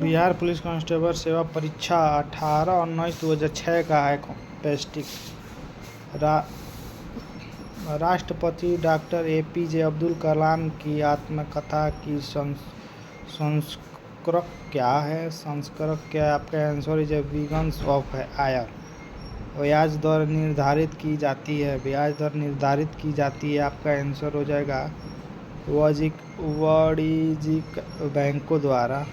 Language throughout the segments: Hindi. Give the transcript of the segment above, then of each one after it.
बिहार पुलिस कांस्टेबल सेवा परीक्षा 18/19/2006 का है पेस्टिक। राष्ट्रपति डॉक्टर APJ अब्दुल कलाम की आत्मकथा की संस्करण क्या है? संस्करण क्या है? आपका आंसर इज विगन्स ऑफ आयर। ब्याज दर निर्धारित की जाती है। ब्याज दर निर्धारित की जाती है। आपका आंसर हो जाएगा वाणिज्यिक बैंकों द्वारा।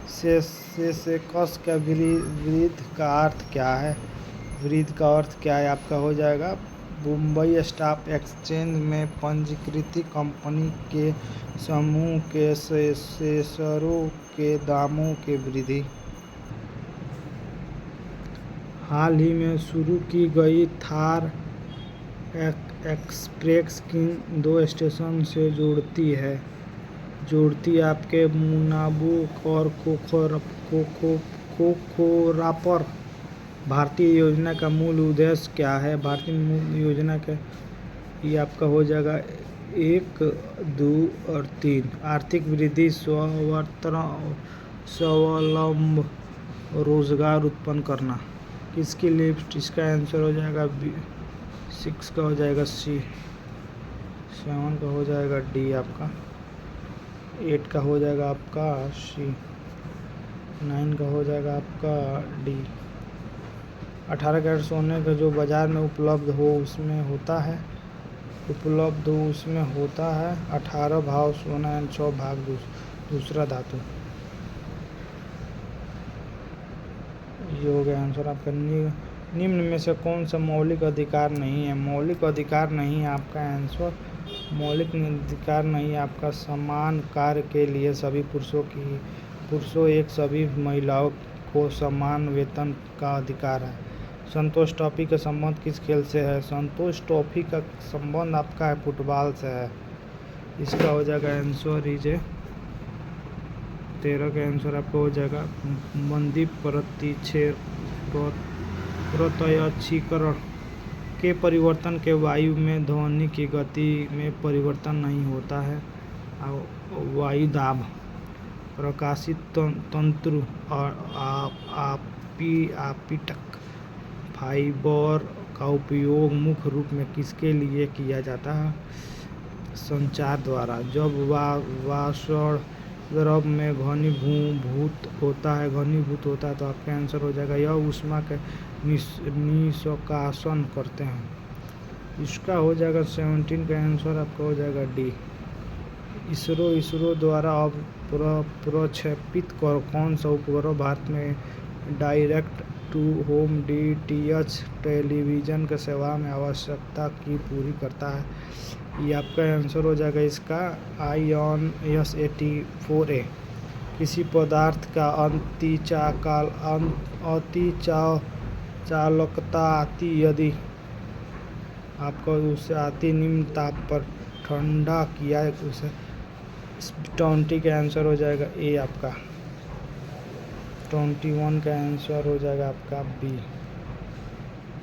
सेसेक्स का विरुद्ध का अर्थ क्या है? विरुद्ध का अर्थ क्या है? आपका हो जाएगा मुंबई स्टॉक एक्सचेंज में पंजीकृत कंपनी के समूह के शेयरों के दामों के वृद्धि। हाल ही में शुरू की गई थार एक्सप्रेस किन 2 स्टेशन से जोड़ती है? आपके मुनाबू और कोकोरापर। भारतीय योजना का मूल उद्देश्य क्या है? भारतीय मूल योजना का ये आपका हो जाएगा 1, 2 और 3। आर्थिक वृद्धि, स्वावलंबन, रोजगार उत्पन्न करना। किसकी लिस्ट? इसका आंसर हो जाएगा 6 का हो जाएगा C, 7 का हो जाएगा D, आपका 8 का हो जाएगा आपका C, 9 का हो जाएगा आपका D। 18 कैरेट सोने का जो बाजार में उपलब्ध हो उसमें होता है 18 भाग सोना एंड 6 भाग दूसरा धातु। ये हो गया आंसर आपका। निम्न में से कौन सा मौलिक अधिकार नहीं है? मौलिक अधिकार नहीं है आपका आंसर। मौलिक अधिकार नहीं है आपका समान कार्य के लिए सभी सभी महिलाओं को समान वेतन का अधिकार है। संतोष ट्रॉफी का संबंध किस खेल से है? संतोष ट्रॉफी का संबंध आपका है फुटबॉल से है। इसका हो जाएगा आंसर इज 13 का आंसर आपका हो जाएगा बंदी प्रत्यक्षीकरण के परिवर्तन के वायु में ध्वनि की गति में परिवर्तन नहीं होता है। वायु दाब, प्रकाशित तंतु और आपीटक फाइबर का उपयोग मुख्य रूप में किसके लिए किया जाता है? संचार द्वारा। जब वाष्ण द्रव में घनीभूत होता है तो आपका आंसर हो जाएगा यह ऊष्मा के निष्कासन करते हैं। इसका हो जाएगा 17 का आंसर आपका हो जाएगा D। इसरो द्वारा अब प्रक्षेपित कौन सा उपग्रह भारत में direct to home DTH television के सेवा में आवश्यकता की पूरी करता है? ये आपका आंसर हो जाएगा इसका ION S84A। किसी पदार्थ का अतिचालकता आती यदि आपको उसे अति निम्न ताप पर ठंडा किया उसे 20 का आंसर हो जाएगा A आपका। 21 का आंसर हो जाएगा आपका B।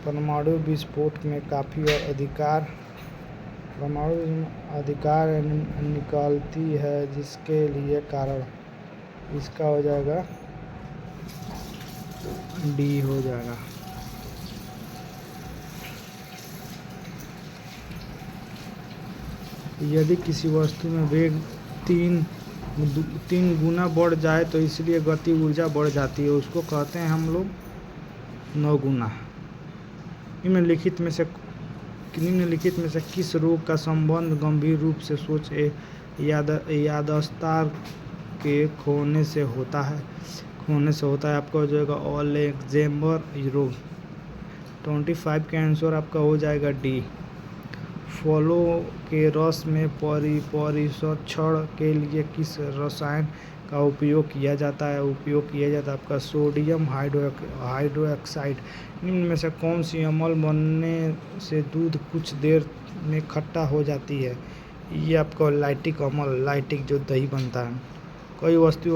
परमाणु विस्फोट में काफी अधिकार निकलती है जिसके लिए कारण। इसका हो जाएगा D हो जाएगा। यदि किसी वस्तु में वेग 3 गुना बढ़ जाए तो इसलिए गति ऊर्जा बढ़ जाती है, उसको कहते हैं हम लोग 9 गुना। निम्नलिखित में से किस रोग का संबंध गंभीर रूप से सोच याददाश्त के खोने से होता है? आपका हो जाएगा अल्जाइमर रोग। 25 का आंसर आपका हो जाएगा D। फलों के रस में परिक्षण के लिए किस रसायन का उपयोग किया जाता है? आपका सोडियम हाइड्रोक्साइड। निम्न में से कौन सी अम्ल बनने से दूध कुछ देर में खट्टा हो जाती है? ये आपका लैक्टिक अम्ल, जो दही बनता है। कोई वस्तु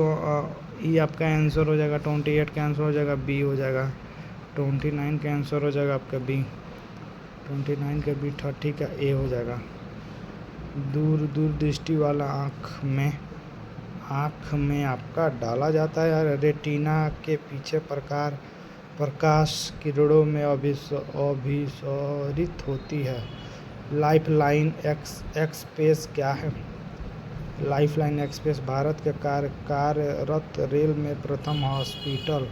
ये आपका आंसर हो जाएगा 28 का आंसर हो जाएगा B हो जाएगा। 29 का आंसर हो जाएगा आपका B। 29 का B, 30 का A हो जाएगा। दूरदृष्टि वाला आँख में आपका डाला जाता है। रेटिना के पीछे प्रकाश किरणों में अभिसरित होती है। लाइफलाइन एक्सप्रेस क्या है? लाइफलाइन एक्सप्रेस भारत के कार्यरत रेल में प्रथम हॉस्पिटल।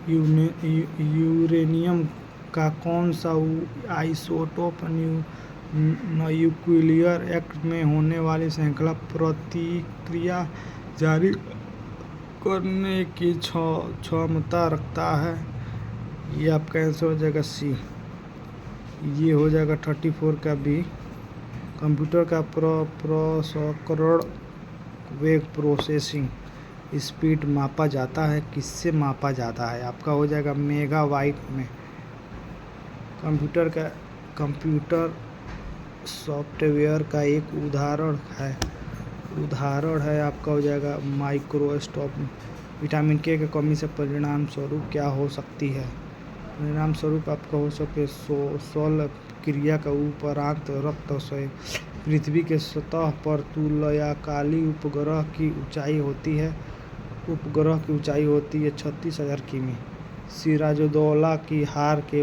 यूरेनियम का कौन सा आइसोटोप न्यूक्लियर एक्ट में होने वाली श्रृंखला प्रतिक्रिया जारी करने की क्षमता रखता है? ये आपका आंसर हो जाएगा सी। ये हो जाएगा 34 का बी। कंप्यूटर का प्रसंस्करण वेग प्रोसेसिंग स्पीड मापा जाता है, किससे मापा जाता है? आपका हो जाएगा मेगाबाइट में। कंप्यूटर सॉफ्टवेयर का एक उदाहरण है आपका हो जाएगा माइक्रोसॉफ्ट। विटामिन के कमी से परिणाम स्वरूप क्या हो सकती है? परिणाम स्वरूप आपका हो सके शौल क्रिया का उपरांत रक्तक्षय। पृथ्वी के सतह पर तुल्यकालिक उपग्रह की ऊंचाई होती है 36,000 किमी। सिराजुद्दौला की हार के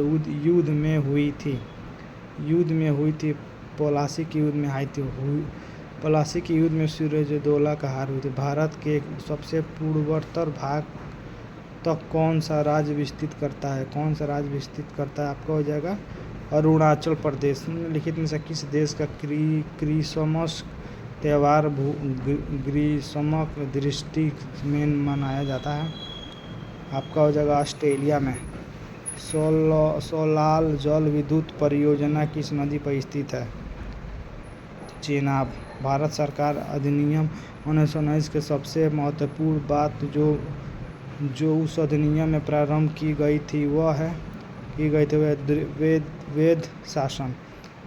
युद्ध में हुई थी। पलासी के युद्ध में सिराजुद्दौला का हार हुई थी। भारत के सबसे पूर्वोत्तर भाग तक कौन सा राज्य विस्तृत करता है? आपका हो जाएगा अरुणाचल प्रदेश। निम्नलिखित में से किस देश का क्रिसमस त्यौहार ग्रीष्मक दृष्टि में मनाया जाता है? आपका हो जाएगा ऑस्ट्रेलिया में। सोलार जल विद्युत परियोजना किस नदी पर स्थित है? चेनाब। भारत सरकार अधिनियम 1919 के सबसे महत्वपूर्ण बात जो उस अधिनियम में प्रारंभ की गई थी वह वेद शासन।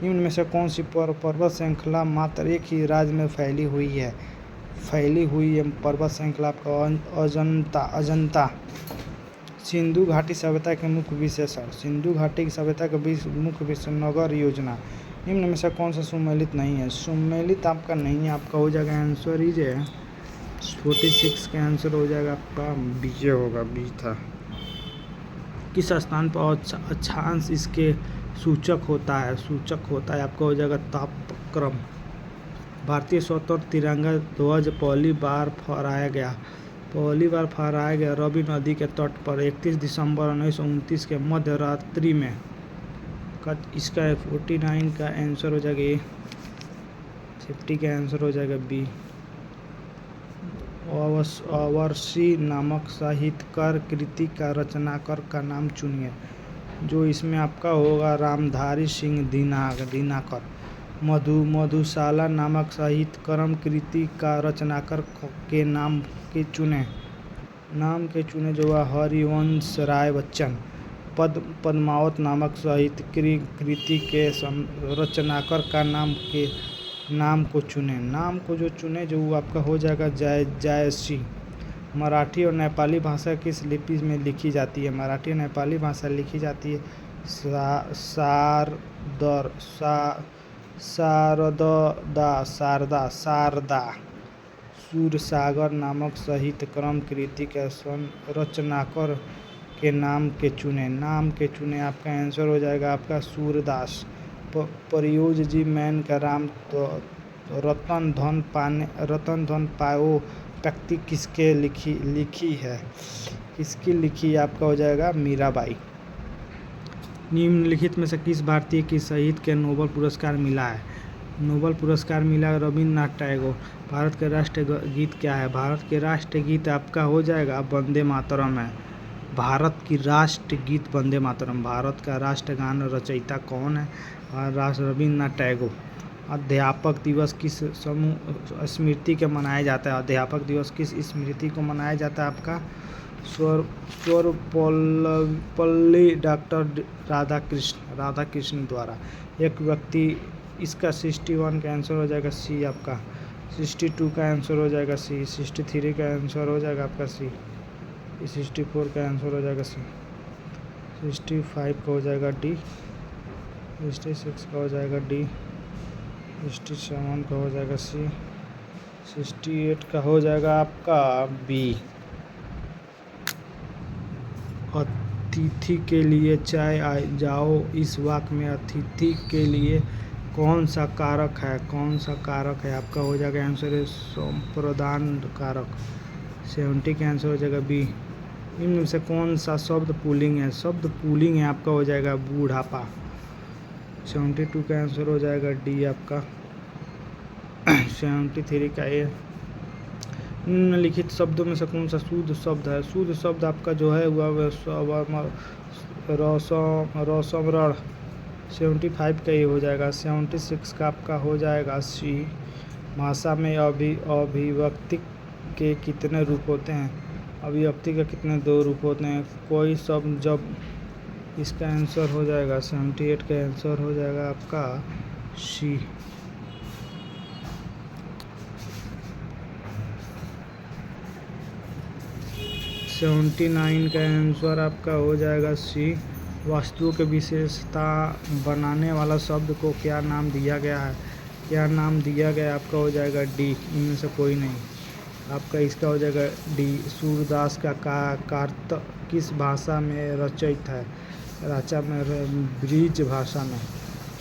निम्न में से कौन सी पर्वत श्रृंखला मात्र एक ही राज्य में फैली हुई है? पर्वत श्रृंखला आपका अजंता। सिंधु घाटी सभ्यता के मुख्य विशेषण। सिंधु घाटी की सभ्यता का मुख्य विशेषण नगर योजना। निम्न में से कौन सा सुमेलित नहीं है? सुमेलित आपका नहीं है। आपका हो जाएगा आंसर ही 46 का आंसर हो जाएगा आपका बी होगा। बी था। किस स्थान पर अक्षांश इसके सूचक होता है? आपका हो जाएगा तापक्रम। भारतीय स्वतंत्र तिरंगा ध्वज पहली बार फहराया गया रवि नदी के तट पर 31 दिसंबर 1929 के मध्य रात्रि में। इसका 49 का आंसर हो जाएगा ए। 50 का आंसर हो जाएगा बी। अवर्षी नामक साहित्यकार कृति का रचनाकार का नाम चुनिए। जो इसमें आपका होगा रामधारी सिंह दिनाकर। मधुशाला नामक साहित्यक्रम कृति का रचनाकार के नाम के चुने जो है हरिवंश राय बच्चन। पद्मावत नामक साहित्य कृति के रचनाकार का नाम को चुने जो आपका हो जाएगा जायसी। मराठी और नेपाली भाषा किस लिपि में लिखी जाती है? मराठी और नेपाली भाषा लिखी जाती है शारदा। सूरसागर नामक साहित्यक्रम कृति के रचनाकार के नाम के चुने। आपका आंसर हो जाएगा आपका सूरदास। परियोज जी मैन का राम तो रतन धन पाओ व्यक्ति किसकी लिखी है? आपका हो जाएगा मीराबाई। निम्नलिखित में से किस भारतीय की साहित्य के नोबेल पुरस्कार मिला है? नोबेल पुरस्कार मिला रविन्द्रनाथ टैगोर। भारत के राष्ट्रीय गीत क्या है? भारत के राष्ट्रीय गीत आपका हो जाएगा वंदे मातरम है। भारत की राष्ट्रीय गीत वंदे मातरम। भारत का राष्ट्रगान रचयिता कौन है? रविन्द्रनाथ टैगोर। अध्यापक दिवस किस स्मृति के मनाया जाता है? अध्यापक दिवस किस स्मृति को मनाया जाता है? आपका सर्वपल्ली डॉक्टर राधाकृष्ण द्वारा। एक व्यक्ति। इसका 61 का आंसर हो जाएगा सी। आपका 62 का आंसर हो जाएगा सी। 63 का आंसर हो जाएगा आपका सी। 64 का आंसर हो जाएगा सी। 65 का हो जाएगा डी। 66 का हो जाएगा डी, 67 का हो जाएगा सी, 68 का हो जाएगा आपका बी। अतिथि के लिए चाय जाओ, इस वाक्य में अतिथि के लिए कौन सा कारक है, कौन सा कारक है आपका हो जाएगा आंसर है संप्रदान कारक। 70 का आंसर हो जाएगा बी। इनमें से कौन सा शब्द पुल्लिंग है, शब्द पुल्लिंग है आपका हो जाएगा बूढ़ापा। 72 का आंसर हो जाएगा डी आपका। 73 का ए। निम्नलिखित शब्दों में से कौन सा शुद्ध शब्द है, शुद्ध शब्द आपका जो है वह रसमरण। 75 का ए हो जाएगा। 76 का आपका हो जाएगा सी। भाषा में अभिव्यक्ति के कितने रूप होते हैं, अभिव्यक्ति के कितने दो रूप होते हैं, कोई शब्द जब। इसका आंसर हो जाएगा 78 का आंसर हो जाएगा आपका सी। सेवेंटी 79 का आंसर आपका हो जाएगा सी। वस्तुओं के विशेषता बनाने वाला शब्द को क्या नाम दिया गया है, क्या नाम दिया गया आपका हो जाएगा डी। इनमें से कोई नहीं आपका। इसका हो जाएगा डी। सूरदास का कार्त किस भाषा में रचित है, रचा में ब्रिज भाषा में।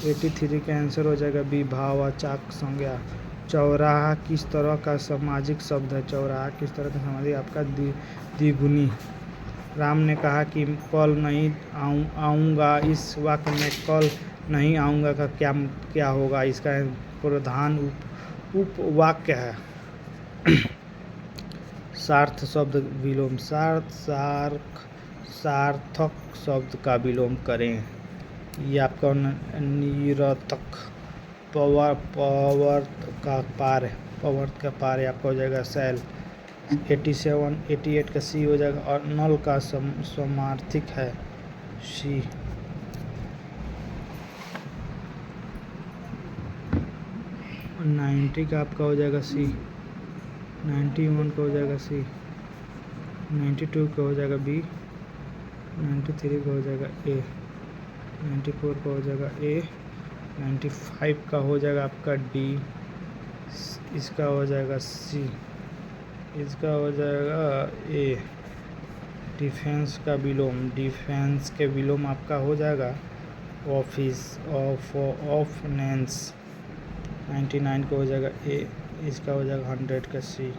83 का आंसर हो जाएगा बी भाववाचक संज्ञा। चौराहा किस तरह का सामाजिक शब्द है, चौराहा किस तरह का सामाजिक आपका द्विगुणी। राम ने कहा कि कल नहीं आऊँगा, इस वाक्य में कल नहीं आऊँगा का क्या क्या होगा, इसका प्रधान उपवाक्य है सार्थ शब्द विलोम। सार्थक शब्द का विलोम करें। ये आपका निरर्थक। पवर्त का पार आपका हो जाएगा शैल। 88 का सी हो जाएगा और नल का समार्थिक है सी। और 90 का आपका हो जाएगा सी। 91 का हो जाएगा सी। 92 का हो जाएगा बी। 93 का हो जाएगा ए। 94 का हो जाएगा ए। 95 का हो जाएगा आपका डी। इसका हो जाएगा सी। इसका हो जाएगा ए। डिफेंस का विलोम, डिफेंस के विलोम आपका हो जाएगा ऑफिस ऑफनेंस। 99 का हो जाएगा ए। इसका हो जाएगा 100 का सी।